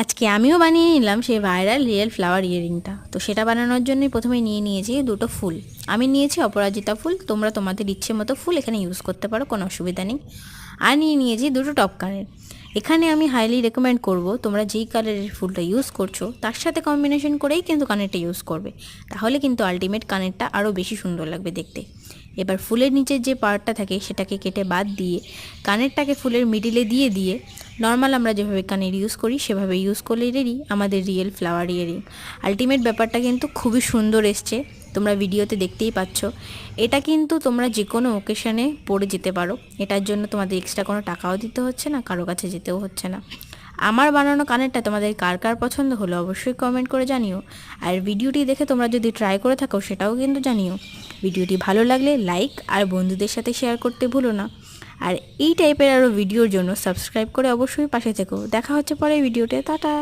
আজকে আমিও বানিয়ে নিলাম সেই ভাইরাল রিয়েল ফ্লাওয়ার ইয়ারিংটা। তো সেটা বানানোর জন্যই প্রথমে নিয়ে নিয়েছি দুটো ফুল। আমি নিয়েছি অপরাজিতা ফুল, তোমরা তোমাদের ইচ্ছে মতো ফুল এখানে ইউজ করতে পারো, কোনো অসুবিধা নেই। আর নিয়ে নিয়েছি দুটো টপ কানের। এখানে আমি হাইলি রেকমেন্ড করব তোমরা যেই কালারের ফুলটা ইউজ করছো তার সাথে কম্বিনেশন করেই কিন্তু কানেরটা ইউজ করবে, তাহলে কিন্তু আলটিমেট কানেরটা আরও বেশি সুন্দর লাগবে দেখতে। এবার ফুলের নিচের যে পার্টটা থাকে সেটাকে কেটে বাদ দিয়ে কানেরটাকে ফুলের মিডিলে দিয়ে দিয়ে নর্মাল আমরা যেভাবে কানের ইউজ করি সেভাবে ইউজ করলেই রেডি আমাদের রিয়েল ফ্লাওয়ার ইয়ারিং। আলটিমেট ব্যাপারটা কিন্তু খুবই সুন্দর এসছে, তোমরা ভিডিওতে দেখতেই পাচ্ছ। এটা কিন্তু তোমরা যে কোনো ওকেশনে পরে যেতে পারো, এটার জন্য তোমাদের এক্সট্রা কোনো টাকাও দিতে হচ্ছে না, কারো কাছে যেতেও হচ্ছে না। আমার বানানো কানেরটা তোমাদের কার কার পছন্দ হলো অবশ্যই কমেন্ট করে জানিও। আর ভিডিওটি দেখে তোমরা যদি ট্রাই করে থাকো সেটাও কিন্তু জানিও। ভিডিওটি ভালো লাগলে লাইক আর বন্ধুদের সাথে শেয়ার করতে ভুলো না। আর এই টাইপের আরও ভিডিওর জন্য সাবস্ক্রাইব করে অবশ্যই পাশে থেকো। দেখা হচ্ছে পরের ভিডিওতে, টাটা।